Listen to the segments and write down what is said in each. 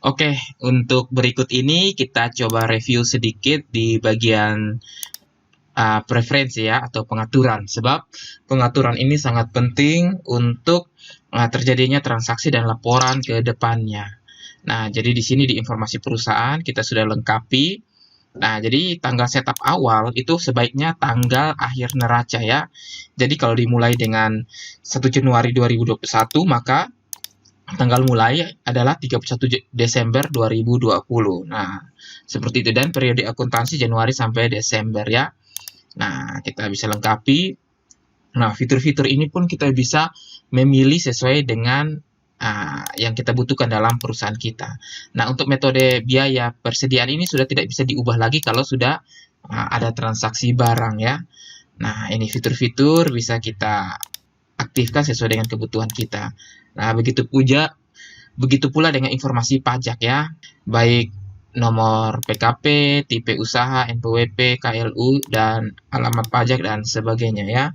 Oke, untuk berikut ini kita coba review sedikit di bagian preferensi ya atau pengaturan. Sebab pengaturan ini sangat penting untuk terjadinya transaksi dan laporan ke depannya. Nah, jadi di sini di informasi perusahaan kita sudah lengkapi. Nah, jadi tanggal setup awal itu sebaiknya tanggal akhir neraca ya. Jadi kalau dimulai dengan 1 Januari 2021, maka tanggal mulai adalah 31 Desember 2020. Nah, seperti itu dan periode akuntansi Januari sampai Desember ya. Nah, kita bisa lengkapi. Nah, fitur-fitur ini pun kita bisa memilih sesuai dengan yang kita butuhkan dalam perusahaan kita. Nah, untuk metode biaya persediaan ini sudah tidak bisa diubah lagi kalau sudah ada transaksi barang ya. Nah, ini fitur-fitur bisa kita aktifkan sesuai dengan kebutuhan kita. Nah, begitu pula dengan informasi pajak ya, baik nomor PKP, tipe usaha, NPWP, KLU, dan alamat pajak dan sebagainya ya.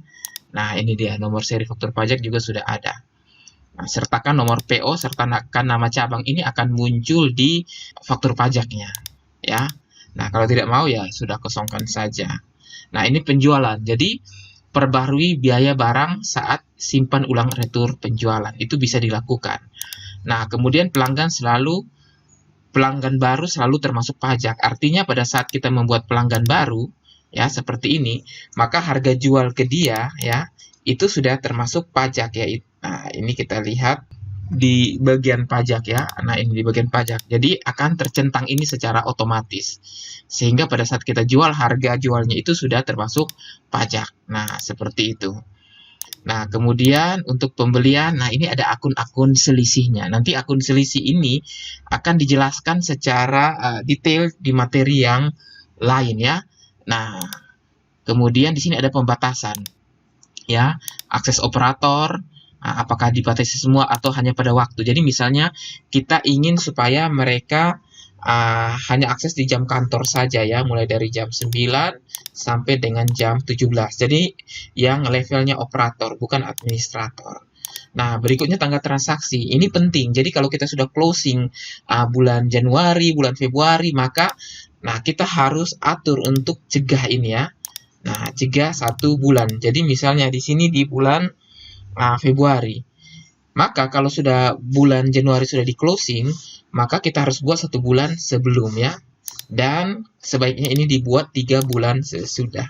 Nah, ini dia nomor seri faktur pajak juga sudah ada. Nah, sertakan nomor PO sertakan nama cabang ini akan muncul di faktur pajaknya ya. Nah, kalau tidak mau ya sudah kosongkan saja. Nah, ini penjualan. Jadi perbarui biaya barang saat simpan ulang retur penjualan. Itu bisa dilakukan. Nah, kemudian pelanggan baru selalu termasuk pajak. Artinya pada saat kita membuat pelanggan baru, ya seperti ini, maka harga jual ke dia, ya itu sudah termasuk pajak ya. Nah, ini kita lihat di bagian pajak ya. Nah, ini di bagian pajak. Jadi akan tercentang ini secara otomatis. Sehingga pada saat kita jual, harga jualnya itu sudah termasuk pajak. Nah, seperti itu. Nah, kemudian untuk pembelian, nah ini ada akun-akun selisihnya. Nanti akun selisih ini akan dijelaskan secara detail di materi yang lain ya. Nah, kemudian di sini ada pembatasan ya, akses operator, apakah dibatasi semua atau hanya pada waktu. Jadi misalnya kita ingin supaya mereka hanya akses di jam kantor saja ya, mulai dari jam 9 sampai dengan jam 17. Jadi yang levelnya operator, bukan administrator. Nah, berikutnya tanggal transaksi. Ini penting. Jadi kalau kita sudah closing bulan Januari, bulan Februari, maka kita harus atur untuk cegah ini ya. Nah, cegah 1 bulan. Jadi misalnya di sini di bulan Februari. Maka kalau sudah bulan Januari sudah di closing, maka kita harus buat 1 bulan sebelum ya. Dan sebaiknya ini dibuat 3 bulan sesudah.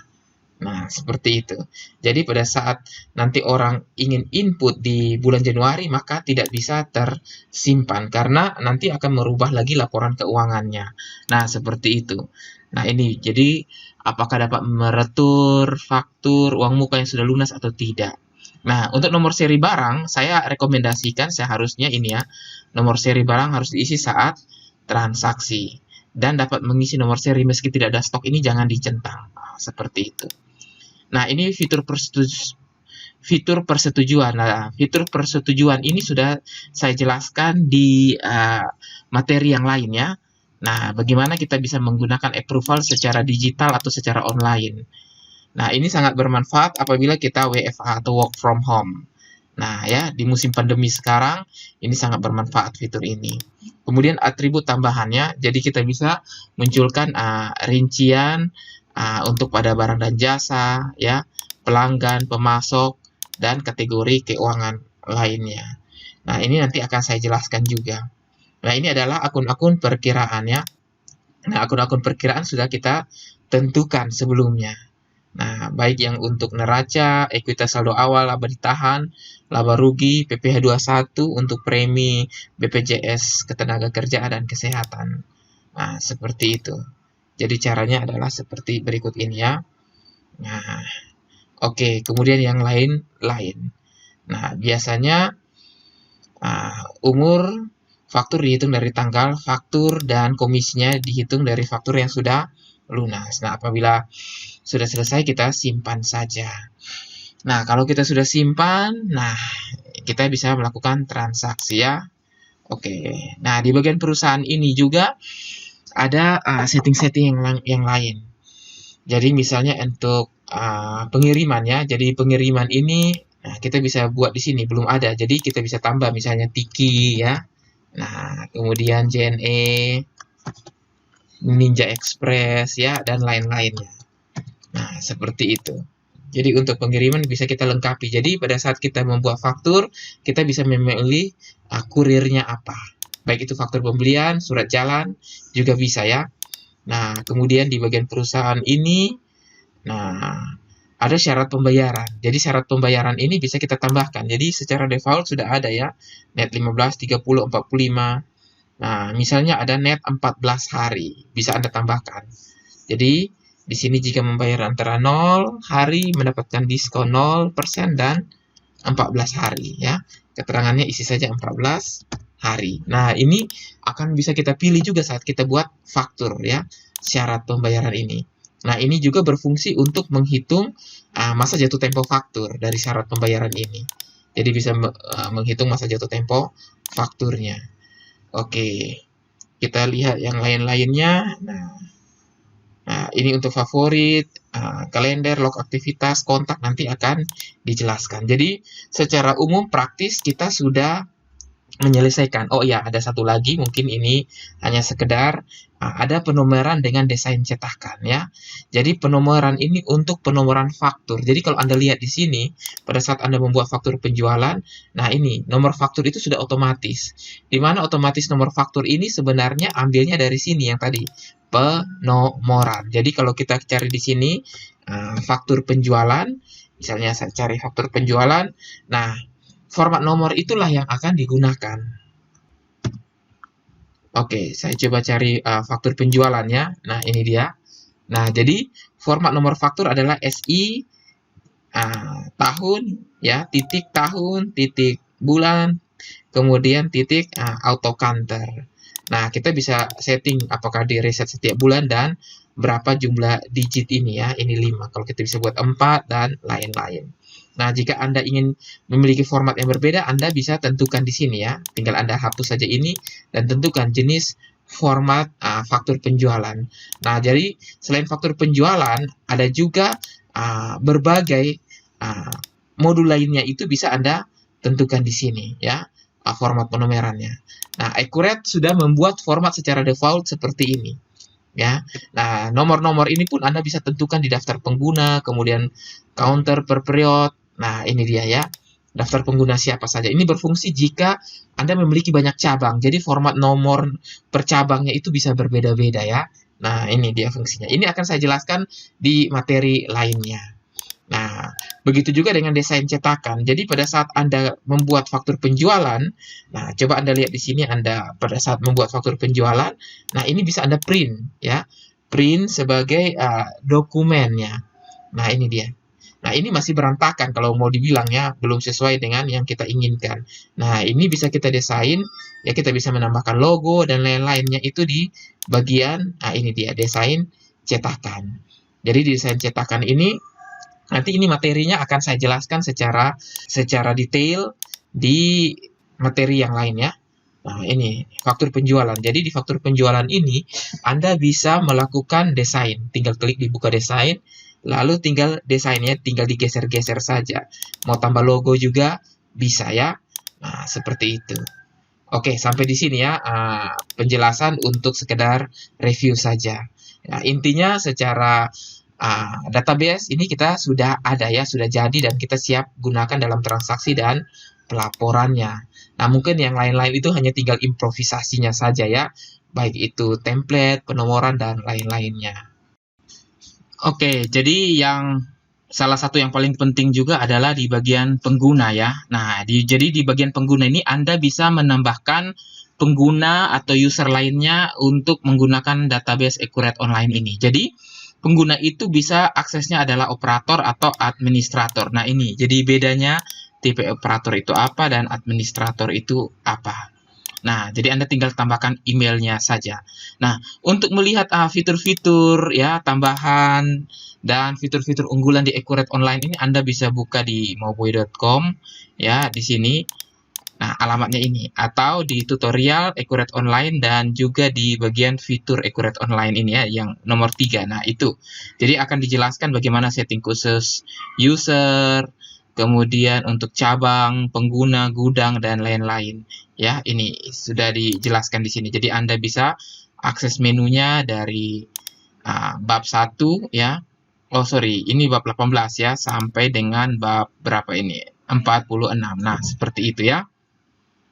Nah, seperti itu. Jadi pada saat nanti orang ingin input di bulan Januari, maka tidak bisa tersimpan karena nanti akan merubah lagi laporan keuangannya. Nah, seperti itu. Nah, ini jadi apakah dapat meretur faktur uang muka yang sudah lunas atau tidak. Nah, untuk nomor seri barang, saya rekomendasikan seharusnya ini ya, nomor seri barang harus diisi saat transaksi. Dan dapat mengisi nomor seri meski tidak ada stok ini jangan dicentang. Nah, seperti itu. Nah, ini fitur persetujuan. Nah, fitur persetujuan ini sudah saya jelaskan di materi yang lain ya. Nah, bagaimana kita bisa menggunakan approval secara digital atau secara online. Nah, ini sangat bermanfaat apabila kita WFH atau work from home. Nah, ya, di musim pandemi sekarang, ini sangat bermanfaat fitur ini. Kemudian atribut tambahannya, jadi kita bisa munculkan rincian untuk pada barang dan jasa, ya, pelanggan, pemasok, dan kategori keuangan lainnya. Nah, ini nanti akan saya jelaskan juga. Nah, ini adalah akun-akun perkiraan, ya. Nah, akun-akun perkiraan sudah kita tentukan sebelumnya. Nah, baik yang untuk neraca, ekuitas saldo awal, laba ditahan, laba rugi, PPh 21 untuk premi, BPJS Ketenagakerjaan dan Kesehatan. Nah, seperti itu. Jadi caranya adalah seperti berikut ini ya. Nah, oke, kemudian yang lain-lain. Nah, biasanya umur faktur dihitung dari tanggal faktur dan komisinya dihitung dari faktur yang sudah lunas. Nah, apabila sudah selesai kita simpan saja. Nah, kalau kita sudah simpan, nah kita bisa melakukan transaksi ya. Oke. Nah, di bagian perusahaan ini juga ada setting-setting yang lain. Jadi misalnya untuk pengiriman ya. Jadi pengiriman ini kita bisa buat di sini belum ada. Jadi kita bisa tambah misalnya tiki ya. Nah, kemudian JNE, Ninja Express ya, dan lain-lainnya. Nah, seperti itu. Jadi untuk pengiriman bisa kita lengkapi. Jadi pada saat kita membuat faktur, kita bisa memilih kurirnya apa. Baik itu faktur pembelian, surat jalan, juga bisa ya. Nah, kemudian di bagian perusahaan ini, nah, ada syarat pembayaran. Jadi syarat pembayaran ini bisa kita tambahkan. Jadi secara default sudah ada ya, net 15, 30, 45. Nah, misalnya ada net 14 hari, bisa Anda tambahkan. Jadi di sini jika membayar antara 0 hari mendapatkan diskon 0% dan 14 hari ya. Keterangannya isi saja 14 hari. Nah, ini akan bisa kita pilih juga saat kita buat faktur ya, syarat pembayaran ini. Nah, ini juga berfungsi untuk menghitung masa jatuh tempo faktur dari syarat pembayaran ini. Jadi bisa menghitung masa jatuh tempo fakturnya. Oke, kita lihat yang lain-lainnya. Nah, ini untuk favorit, kalender, log aktivitas, kontak nanti akan dijelaskan. Jadi, secara umum praktis kita sudah menyelesaikan. Oh ya, ada satu lagi, mungkin ini hanya sekedar ada penomoran dengan desain cetakan ya. Jadi penomoran ini untuk penomoran faktur. Jadi kalau Anda lihat di sini, pada saat Anda membuat faktur penjualan, nah ini nomor faktur itu sudah otomatis. Di mana otomatis nomor faktur ini sebenarnya ambilnya dari sini yang tadi, penomoran. Jadi kalau kita cari di sini faktur penjualan, misalnya saya cari faktur penjualan, nah format nomor itulah yang akan digunakan. Oke, saya coba cari faktur penjualannya. Nah, ini dia. Nah, jadi format nomor faktur adalah SI tahun, ya, titik tahun, titik bulan, kemudian titik auto counter. Nah, kita bisa setting apakah di reset setiap bulan dan berapa jumlah digit ini ya. Ini 5. Kalau kita bisa buat 4 dan lain-lain. Nah, jika Anda ingin memiliki format yang berbeda, Anda bisa tentukan di sini ya. Tinggal Anda hapus saja ini dan tentukan jenis format faktur penjualan. Nah, jadi selain faktur penjualan, ada juga berbagai modul lainnya itu bisa Anda tentukan di sini ya, format penomorannya. Nah, Accurate sudah membuat format secara default seperti ini. Ya. Nah, nomor-nomor ini pun Anda bisa tentukan di daftar pengguna, kemudian counter per period. Nah, ini dia ya. Daftar pengguna siapa saja. Ini berfungsi jika Anda memiliki banyak cabang. Jadi format nomor per cabangnya itu bisa berbeda-beda ya. Nah, ini dia fungsinya. Ini akan saya jelaskan di materi lainnya. Nah, begitu juga dengan desain cetakan. Jadi pada saat Anda membuat faktur penjualan, nah coba Anda lihat di sini Anda pada saat membuat faktur penjualan, nah ini bisa Anda print ya. Print sebagai dokumennya. Nah, ini dia. Nah, ini masih berantakan kalau mau dibilang ya, belum sesuai dengan yang kita inginkan. Nah, ini bisa kita desain, ya kita bisa menambahkan logo dan lain-lainnya itu di bagian, ini dia, desain cetakan. Jadi di desain cetakan ini, nanti ini materinya akan saya jelaskan secara detail di materi yang lain ya. Nah, ini faktur penjualan. Jadi di faktur penjualan ini Anda bisa melakukan desain. Tinggal klik di buka desain, lalu tinggal desainnya tinggal digeser-geser saja. Mau tambah logo juga bisa ya. Nah, seperti itu. Oke, sampai di sini ya penjelasan untuk sekedar review saja. Ya, intinya secara database ini kita sudah ada ya, sudah jadi dan kita siap gunakan dalam transaksi dan pelaporannya. Nah, mungkin yang lain-lain itu hanya tinggal improvisasinya saja ya, baik itu template, penomoran, dan lain-lainnya. Oke, jadi salah satu yang paling penting juga adalah di bagian pengguna ya. Nah, jadi di bagian pengguna ini Anda bisa menambahkan pengguna atau user lainnya untuk menggunakan database Accurate Online ini. Jadi, pengguna itu bisa aksesnya adalah operator atau administrator. Nah, ini jadi bedanya tipe operator itu apa dan administrator itu apa. Nah, jadi Anda tinggal tambahkan emailnya saja. Nah, untuk melihat fitur-fitur ya tambahan dan fitur-fitur unggulan di Accurate Online ini Anda bisa buka di mowboy.com ya di sini. Nah, alamatnya ini atau di tutorial Accurate Online dan juga di bagian fitur Accurate Online ini ya yang nomor 3. Nah, itu. Jadi akan dijelaskan bagaimana setting khusus user, kemudian untuk cabang, pengguna, gudang, dan lain-lain. Ya, ini sudah dijelaskan di sini. Jadi Anda bisa akses menunya dari bab 1 ya. Oh sorry, ini bab 18 ya, sampai dengan bab berapa ini? 46. Nah, seperti itu ya.